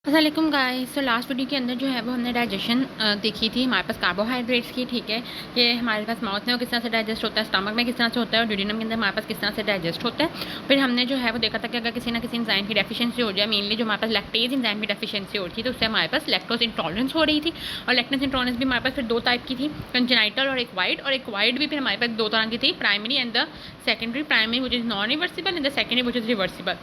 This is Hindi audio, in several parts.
अस्सलाम गाइस। तो लास्ट वीडियो के अंदर जो है वो हमने डाइजेशन देखी थी हमारे पास कार्बोहाइड्रेट्स की। ठीक है, ये हमारे पास माउथ में वो किस तरह से डाइजेस्ट होता है, स्टमक में किस तरह से होता है और ड्यूडेनम के अंदर हमारे पास किस तरह से डाइजेस्ट होता है। फिर हमने जो है वो देखा था कि अगर किसी ना किसी एंजाइम की डेफिशिएंसी हो जाए, मेनली जो हमारे पास लैक्टेज एंजाइम की डेफिशिएंसी हो रही थी, तो उससे हमारे पास लैक्टोज इंटॉलरेंस हो रही थी। और लैक्टोज इंटॉलरेंस भी हमारे पास फिर दो टाइप की थी, कंजेनाइटल और एक्वायर्ड भी फिर हमारे पास दो तरह की थी, primary and the secondary. Primary which is non reversible and the secondary which is reversible.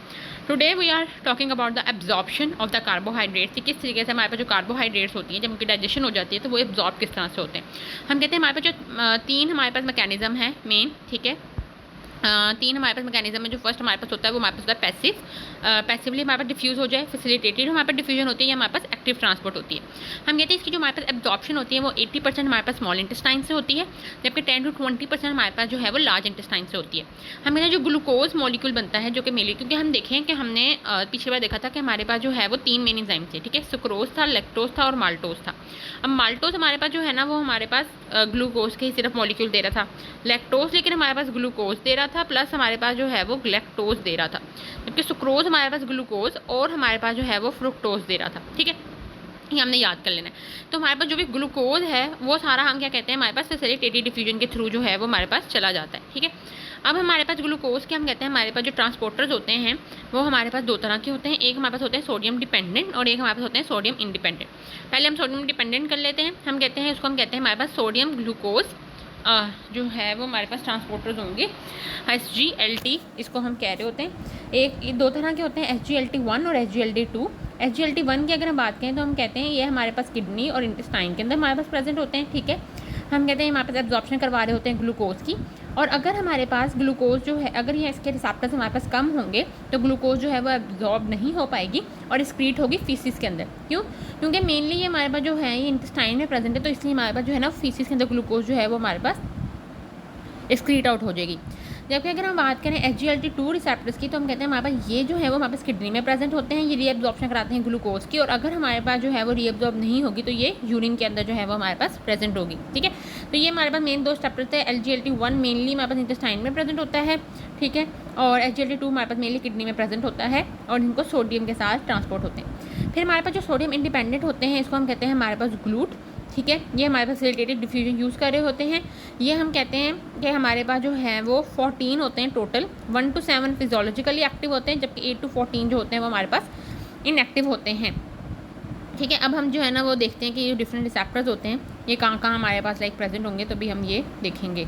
Today we are talking about the absorption of the carbohydrates, किस तरीके से हमारे पास जो कार्बोहाइड्रेट्स होती हैं जब उनकी डाइजेशन हो जाती है तो वो एब्जॉर्ब किस तरह से होते हैं। हम कहते हैं हमारे पास जो तीन हमारे पास मैकेनिज्म है मेन। ठीक है, तीन हमारे पास मैकेनिज्म है। जो फर्स्ट हमारे पास होता है वो हमारे पास होता है पैसिव, पैसिवली हमारे पास डिफ्यूज़ हो जाए, फैसिलिटेटेड हमारे पास डिफ्यूजन होती है, या हमारे पास एक्टिव ट्रांसपोर्ट होती है। हम कहते हैं इसकी जो हमारे पास एब्जॉर्प्शन होती है वो 80% हमारे पास स्मॉल इंटेस्टाइन से होती है, जबकि 10 to 20% हमारे पास जो है वो लार्ज इंटेस्टाइन से होती है। हम कहते हैं जो ग्लूकोज मॉलिक्यूल बनता है जो कि मेनली, क्योंकि हम देखें कि हमने पिछली बार देखा था कि हमारे पास जो है वो तीन मेन एंजाइम थे। ठीक है, सुक्रोज था, लैक्टोज था और माल्टोज था। अब माल्टोज हमारे पास जो है ना वो हमारे पास ग्लूकोज के ही सिर्फ मॉलिक्यूल दे रहा था, लैक्टोज लेकिन हमारे पास ग्लूकोज दे रहा था, प्लस हमारे पास जो है वो ग्लैक्टोज दे रहा था, जबकि सुक्रोज हमारे पास ग्लूकोज और हमारे पास जो है वो फ्रुक्टोज दे रहा था। ठीक है, ये हमने याद कर लेना है। तो हमारे पास जो भी ग्लूकोज है वो सारा हम क्या कहते हैं हमारे पास फैसिलिटेटेड डिफ्यूजन के थ्रू जो है वो हमारे पास चला जाता है। ठीक है, अब हमारे पास ग्लूकोज के हम कहते हैं हमारे पास जो ट्रांसपोर्टर्स होते हैं वो हमारे पास दो तरह के होते हैं। एक हमारे पास होते हैं सोडियम डिपेंडेंट और एक हमारे पास होते हैं सोडियम इंडिपेंडेंट। पहले हम सोडियम डिपेंडेंट कर लेते हैं। हम कहते हैं उसको हम कहते हैं हमारे पास सोडियम ग्लूकोज जो है वो हमारे पास ट्रांसपोर्टर्स होंगे SGLT, इसको हम कह रहे होते हैं। ये दो तरह के होते हैं, SGLT1 और SGLT2। SGLT1 की अगर हम बात करें तो हम कहते हैं ये हमारे पास किडनी और इंटेस्टाइन के अंदर हमारे पास प्रेजेंट होते हैं। ठीक है, हम कहते हैं हमारे पास एब्जॉर्प्शन करवा रहे होते हैं ग्लूकोज की। और अगर हमारे पास ग्लूकोज जो है अगर ये इसके रिसेप्टर्स हमारे पास कम होंगे तो ग्लूकोज जो है वो एब्जॉर्ब नहीं हो पाएगी और एक्सक्रीट होगी फीसिस के अंदर। क्यों? क्योंकि मेनली ये हमारे पास जो है ये इंटेस्टाइन में प्रेजेंट है, तो इसलिए हमारे पास जो है ना फीसिस के अंदर ग्लूकोज जो है वो हमारे पास एक्सक्रीट आउट हो जाएगी। जबकि अगर हम बात करें SGLT2 रिसेप्टर्स की तो हम कहते हैं हमारे पास ये जो है वो हमारे पास किडनी में प्रेजेंट होते हैं, ये रीएब्जॉर्प्शन कराते हैं ग्लूकोज की। और अगर हमारे पास जो है वो रीएब्जॉर्ब नहीं होगी तो ये यूरिन के अंदर जो है वो हमारे पास प्रेजेंट होगी। ठीक है, तो ये हमारे पास मेन दो रिसेप्टर्स थे। SGLT1 मेनली हमारे पास इंटेस्टाइन में प्रेजेंट होता है। ठीक है, और SGLT2 हमारे पास मेनली किडनी में प्रेजेंट होता है और इनको सोडियम के साथ ट्रांसपोर्ट होते हैं। फिर हमारे पास जो सोडियम इंडिपेंडेंट होते हैं इसको हम कहते हैं हमारे पास ग्लूट। ठीक है, ये हमारे पास फैसिलिटेटेड डिफ्यूजन यूज़ कर रहे होते हैं। ये हम कहते हैं कि हमारे पास जो है वो 14 होते हैं टोटल, 1 to 7 फिजियोलॉजिकली एक्टिव होते हैं, जबकि 8 to 14 जो होते हैं वो हमारे पास इनएक्टिव होते हैं। ठीक है, अब हम जो है ना वो देखते हैं कि ये डिफरेंट रिसेप्टर्स होते हैं ये कहाँ कहाँ हमारे पास लाइक प्रेजेंट होंगे, तो भी हम ये देखेंगे।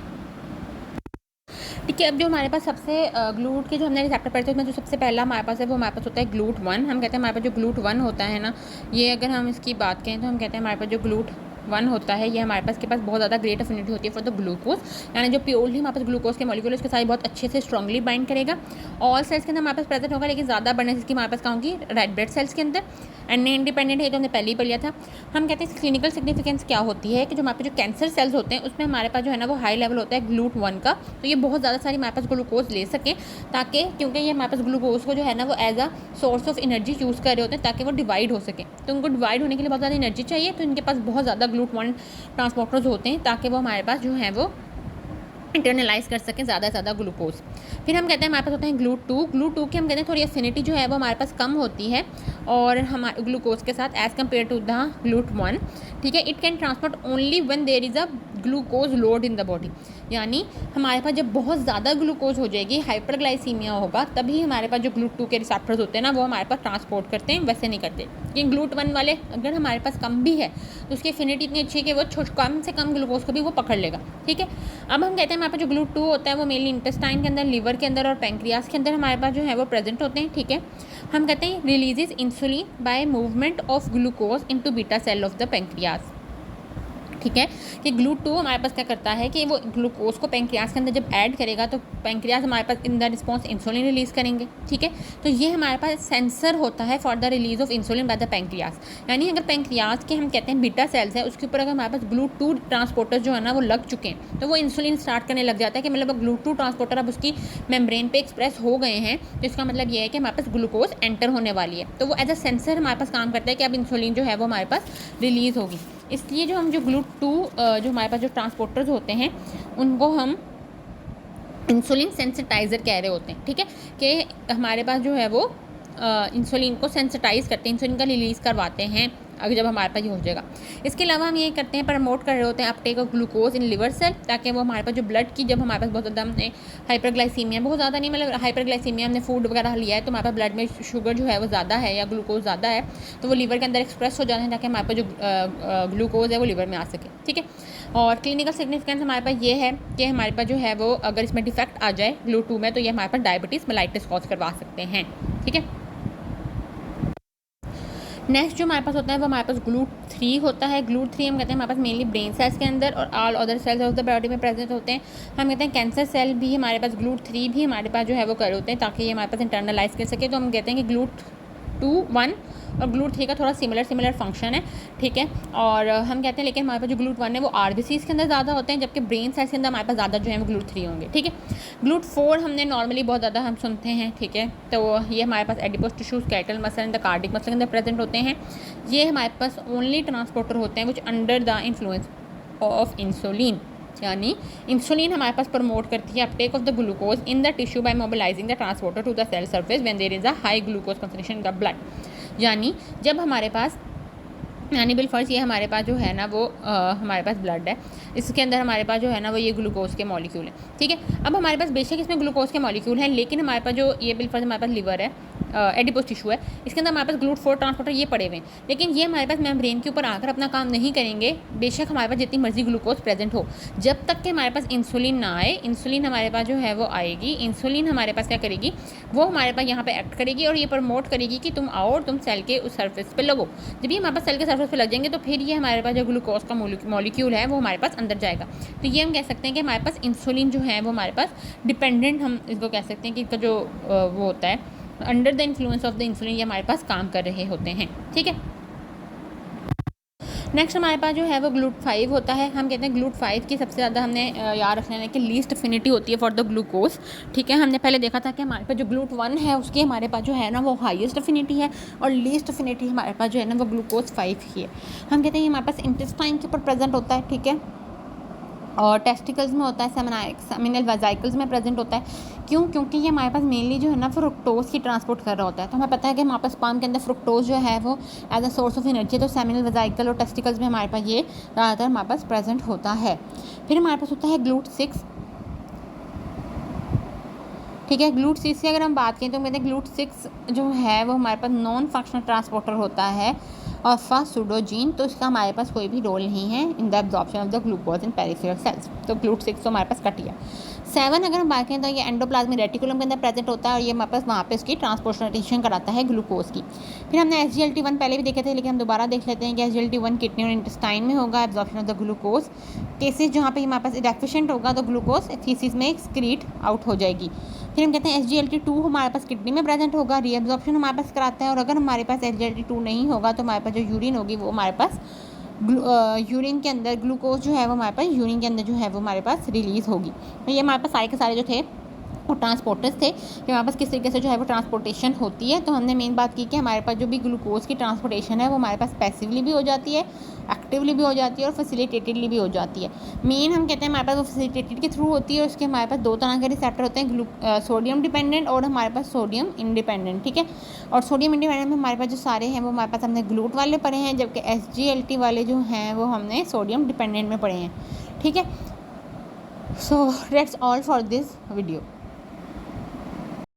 ठीक है, अब जो हमारे पास सबसे ग्लूट के जो हमने रिसेप्टर पढ़े थे उसमें जो सबसे पहला हमारे पास है वो हमारे पास होता है GLUT1। हम कहते हैं हमारे पास जो GLUT1 होता है ना, ये अगर हम इसकी बात करें तो हम कहते हैं हमारे पास जो GLUT1 होता है ये हमारे पास के पास बहुत ज़्यादा ग्रेट अफिनिटी होती है फॉर द ग्लूकोज, यानी जो प्योरली हमारे पास ग्लूकोज के मॉलिक्यूल उसके साथ बहुत अच्छे से स्ट्रॉन्गली बाइंड करेगा। ऑल सेल्स के अंदर हमारे पास प्रेजेंट होगा, लेकिन ज़्यादा बढ़ने इसकी हमारे पास कहाँ होगी, रेड ब्लड सेल्स के अंदर। एंड इंडिपेंडेंट है जो हमने पहले ही पढ़ लिया था। हम कहते हैं इस क्लिनिकल सिग्निफिकेंस क्या होती है कि जो हमारे पास जो कैंसर सेल्स होते हैं उसमें हमारे पास जो है ना वो हाई लेवल होता है GLUT1 का, तो ये बहुत ज़्यादा सारी हमारे पास ग्लूकोज ले सकें ताकि, क्योंकि ये हमारे पास ग्लूकोज को जो है ना वो as a source of energy use कर रहे होते हैं ताकि वो डिवाइड हो सके। तो उनको डिवाइड होने के लिए बहुत ज़्यादा एनर्जी चाहिए, तो इनके पास बहुत ज़्यादा GLUT1 ट्रांसपोर्टर्स होते हैं ताकि वो हमारे पास जो है वो इंटरनलाइज कर सकें ज़्यादा से ज़्यादा ग्लूकोज। फिर हम कहते हैं हमारे पास होते हैं GLUT2 की हम कहते हैं थोड़ी एफिनिटी जो है वो हमारे पास कम होती है और हमारे ग्लूकोज के साथ as compare to the GLUT1। ठीक है, it can transport only when there is a glucose load in the body, यानी हमारे पास जब बहुत ज़्यादा ग्लूकोज हो जाएगी, हाइपरग्लाइसीमिया होगा, तभी हमारे पास जो GLUT2 के रिसेप्टर्स होते हैं ना वो हमारे पास ट्रांसपोर्ट करते हैं, वैसे नहीं करते। लेकिन GLUT1 वाले अगर हमारे पास कम भी है तो उसकी एफिनिटी इतनी अच्छी है कि वो कम से कम ग्लूकोज को भी वो पकड़ लेगा। ठीक है, अब हम कहते हैं हमारे पास जो GLUT2 होता है वो मेनली इंटेस्टाइन के अंदर, लिवर के अंदर और पैंक्रियास के अंदर हमारे पास जो है वो प्रेजेंट होते हैं। ठीक है, हम कहते हैं releases insulin by movement of glucose into beta cell of the pancreas. ठीक है, कि GLUT2 हमारे पास क्या करता है कि वो ग्लूकोज को पैंक्रियास के अंदर जब ऐड करेगा तो पैंक्रियास हमारे पास in the response insulin release करेंगे। ठीक है, तो ये हमारे पास सेंसर होता है for the release of insulin by the pancreas, यानी अगर पैंक्रियास के हम कहते हैं बीटा सेल्स है उसके ऊपर अगर हमारे पास GLUT2 ट्रांसपोर्टर जो है ना वो लग चुके हैं तो वो इंसुलिन स्टार्ट करने लग जाता है कि मतलब अब GLUT2 ट्रांसपोर्टर अब उसकी मेम्ब्रेन पे एक्सप्रेस हो गए हैं, तो इसका मतलब ये है कि हमारे पास ग्लूकोज एंटर होने वाली है, तो वो एज अ सेंसर हमारे पास काम करता है कि अब इंसुलिन जो है वो हमारे पास रिलीज़ होगी। इसलिए जो हम जो GLUT2 जो हमारे पास जो ट्रांसपोर्टर्स होते हैं उनको हम इंसुलिन सेंसिटाइज़र कह रहे होते हैं। ठीक है, कि हमारे पास जो है वो इंसुलिन को सेंसिटाइज़ करते हैं, इंसुलिन का रिलीज़ करवाते हैं अगर जब हमारे पास ये हो जाएगा। इसके अलावा हम ये करते हैं, प्रमोट कर रहे होते हैं uptake of glucose in liver cell, ताकि वो हमारे पास जो ब्लड की, जब हमारे पास बहुत ज़्यादा हमने हाइपरग्लाइसीमिया, बहुत ज़्यादा नहीं मतलब हाइपरग्लाइसीमिया, हमने फूड वगैरह लिया है तो हमारे पास ब्लड में शुगर जो है वो ज़्यादा है या ग्लूकोज ज़्यादा है, तो वो लीवर के अंदर एक्सप्रेस हो जाते हैं ताकि हमारे पास जो ग्लूकोज है वो लीवर में आ सके। ठीक है, और क्लिनिकल सिग्निफिकेंस हमारे पास ये है कि हमारे पास जो है वो अगर इसमें डिफेक्ट आ जाए GLUT2 में, तो ये हमारे पास डायबिटीज़ मेलाइटिस कॉज करवा सकते हैं। ठीक है, नेक्स्ट जो हमारे पास होता है वो हमारे पास GLUT3 होता है। GLUT3 हम कहते हैं हमारे पास मेनली ब्रेन सेल्स के अंदर और all other sales of the body में प्रेजेंट होते हैं। हम कहते हैं कैंसर सेल भी हमारे पास GLUT3 भी हमारे पास जो है वो कर होते हैं ताकि ये हमारे पास इंटरनलाइज कर सके। तो हम कहते हैं कि GLUT1 और GLUT3 का थोड़ा सिमिलर फंक्शन है। ठीक है, और हम कहते हैं लेकिन हमारे पास जो GLUT1 है वो RBCs के अंदर ज़्यादा होते हैं, जबकि ब्रेन सेल्स के अंदर हमारे पास ज़्यादा जो है वो GLUT3 होंगे। ठीक है, GLUT4 हमने नॉर्मली बहुत ज़्यादा हम सुनते हैं। ठीक है, तो ये हमारे पास adipose tissue, skeletal muscle and the cardiac muscle के अंदर प्रेजेंट होते हैं। ये हमारे पास ओनली ट्रांसपोर्टर होते हैं which under the influence of insulin, यानी इंसुलिन हमारे पास प्रमोट करती है uptake of the glucose in the tissue by mobilising the transporter to the cell surface when there is a high glucose concentration in the blood. यानी जब हमारे पास, यानी बिलफर्ज ये हमारे पास जो है ना वो हमारे पास ब्लड है, इसके अंदर हमारे पास जो है ना वो ये ग्लूकोज के मॉलिक्यूल हैं। ठीक है, अब हमारे पास बेशक इसमें ग्लूकोज के मॉलिक्यूल हैं, लेकिन हमारे पास जो ये बिलफर्ज हमारे पास लिवर है, एडिपोज टिश्यू है, इसके अंदर हमारे पास GLUT4 ट्रांसपोर्टर ये पड़े हुए हैं, लेकिन ये हमारे पास मेम्ब्रेन के ऊपर आकर अपना काम नहीं करेंगे। बेशक हमारे पास जितनी मर्जी ग्लूकोज प्रेजेंट हो, जब तक कि हमारे पास इंसुलिन ना आए, इंसुलिन हमारे पास जो है वो आएगी, इंसुलिन हमारे पास क्या करेगी, वो हमारे पास यहाँ पे एक्ट करेगी और ये प्रमोट करेगी कि तुम आओ और तुम सेल के उस सर्फेस पे लगो। जब ये हमारे पास सेल के सर्फेस पे लग जाएंगे तो फिर ये हमारे पास जो ग्लूकोज का मॉलिक्यूल है वो हमारे पास अंदर जाएगा। तो ये हम कह सकते हैं कि हमारे पास इंसुलिन जो है वो हमारे पास डिपेंडेंट, हम इसको कह सकते हैं कि इसका जो वो होता है under the influence of the insulin, ये हमारे पास काम कर रहे होते हैं। ठीक है, नेक्स्ट हमारे पास जो है वो GLUT5 होता है। हम कहते हैं GLUT5 की सबसे ज़्यादा हमने याद रखना है कि लीस्ट अफिनिटी होती है फॉर द ग्लूकोज। ठीक है, हमने पहले देखा था कि हमारे पास जो GLUT1 है उसकी हमारे पास जो है ना वो हाईएस्ट अफिनिटी है और लीस्ट अफिनिटी हमारे पास जो है ना वो GLUCOS5 ही है। हम कहते हैं ये हमारे पास इंटेस्टाइन के ऊपर प्रेजेंट होता है। ठीक है, और टेस्टिकल्स में होता है, सेमिनल वेजाइकल्स में प्रेजेंट होता है। क्यों? क्योंकि ये हमारे पास मेनली जो है ना फ्रुक्टोज की ट्रांसपोर्ट कर रहा होता है। तो हमें पता है कि हमारे पास स्पर्म के अंदर फ्रुक्टोज जो है वो as a source of energy है, तो सेमिनल वेजाइकल और टेस्टिकल्स में हमारे पास ये ज़्यादातर हमारे पास प्रेजेंट होता है। फिर हमारे पास होता है GLUT6। ठीक है, GLUT6 की अगर हम बात करें तो कहते हैं GLUT6 जो है वो हमारे पास नॉन फंक्शनल ट्रांसपोर्टर होता है अल्फा सूडोजीन, तो इसका हमारे पास कोई भी रोल नहीं है in the absorption of the glucose in peripheral cells. तो GLUT6 तो हमारे पास कट गया। 7 अगर हम बात करें तो ये एंडोप्लाज्मिक रेटिकुलम के अंदर प्रेजेंट होता है और ये हमारे पास वहाँ पे इसकी ट्रांसपोर्टेशन कराता है ग्लूकोज की। फिर हमने SGLT1 पहले भी देखे थे, लेकिन हम दोबारा देख लेते हैं कि SGLT1 किडनी और इंटेस्टाइन में होगा, absorption of the glucose. Cases जहाँ पे हमारे पास डेफिशिएंट होगा तो ग्लूकोज फीसिस में एक्सक्रीट आउट हो जाएगी। फिर हम कहते हैं SGLT2 हमारे पास किडनी में प्रेजेंट होगा, रीअब्जॉर्प्शन हमारे पास कराता है। और अगर हमारे पास SGLT2 नहीं होगा तो हमारे पास जो यूरिन होगी वो हमारे पास यूरिन के अंदर ग्लूकोज जो है वो हमारे पास यूरिन के अंदर जो है वो हमारे पास रिलीज़ होगी। तो ये हमारे पास सारे के सारे जो थे वो ट्रांसपोर्टर्स थे कि हमारे पास किस तरीके से जो है वो ट्रांसपोर्टेशन होती है। तो हमने मेन बात की कि हमारे पास जो भी ग्लूकोज की ट्रांसपोर्टेशन है वो हमारे पास पैसिवली भी हो जाती है, एक्टिवली भी हो जाती है और फैसिलिटेटेडली भी हो जाती है। मेन हम कहते हैं हमारे पास वो फैसिलिटेटेड के थ्रू होती है और उसके हमारे पास 2 तरह के रिसेप्टर होते हैं, सोडियम डिपेंडेंट और हमारे पास सोडियम इंडिपेंडेंट। ठीक है, और सोडियम इंडिपेंडेंट में हमारे पास जो सारे हैं वो हमारे पास हमने GLUT वाले पढ़े हैं, जबकि SGLT वाले जो हैं वो हमने सोडियम डिपेंडेंट में पढ़े हैं। ठीक है, so that's all for this video.